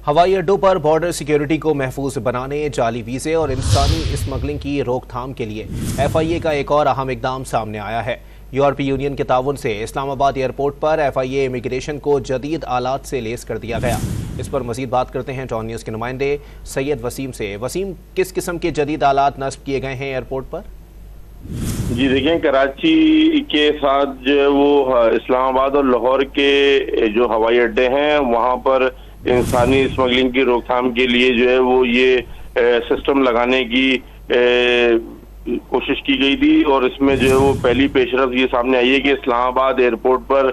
हवाई अड्डों पर बॉर्डर सिक्योरिटी को महफूज बनाने, जाली वीजे और इंसानी स्मगलिंग की रोकथाम के लिए FIA का एक और अहम इकदाम सामने आया है। यूरोपीय यूनियन के ताउन से इस्लामाबाद एयरपोर्ट पर FIA इमिग्रेशन को जदीद आलात से लैस कर दिया गया। इस पर मजीद बात करते हैं टॉन न्यूज़ के नुमाइंदे सैयद वसीम से। वसीम, किस किस्म के जदीद आलात नस्ब किए गए हैं एयरपोर्ट पर? जी देखिए, कराची के साथ जो है वो इस्लामाबाद और लाहौर के जो हवाई अड्डे हैं वहां पर इंसानी स्मगलिंग की रोकथाम के लिए जो है वो ये सिस्टम लगाने की कोशिश की गई थी। और इसमें जो है वो पहली पेशरफ ये सामने आई है कि इस्लामाबाद एयरपोर्ट पर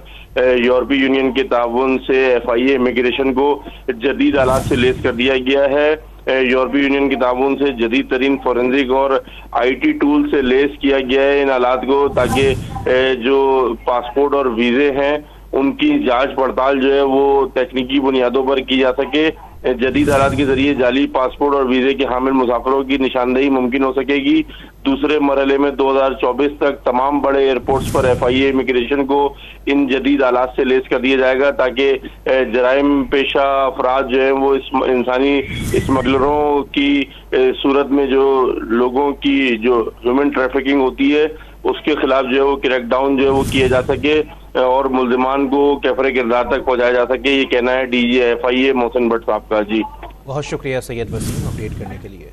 यूरोपीय यूनियन के ताउन से FIA इमिग्रेशन को जदीद आलात से लैस कर दिया गया है। यूरोपीय यूनियन के ताउन से जदीद तरीन फोरेंसिक और IT टूल से लैस किया गया है इन आलात को, ताकि जो पासपोर्ट और वीजे हैं उनकी जांच पड़ताल जो है वो तकनीकी बुनियादों पर की जा सके। जदीद आलात के जरिए जाली पासपोर्ट और वीजे के हामिल मुसाफिरों की निशानदेही मुमकिन हो सकेगी। दूसरे मरहले में 2024 तक तमाम बड़े एयरपोर्ट्स पर FIA इमिग्रेशन को इन जदीद आलात से लैस कर दिया जाएगा, ताकि जराइम पेशा अफराद जो है वो इंसानी स्मगलरों की सूरत में जो लोगों की जो ह्यूमन ट्रैफिकिंग होती है उसके खिलाफ जो है वो क्रैकडाउन जो है वो किया जा सके और मुल्जिमान को कैफरे किरदार तक पहुंचाया जा सके। ये कहना है DG FIA मोहसिन भट्ट साहब का। जी बहुत शुक्रिया सैयद वसीम अपडेट करने के लिए।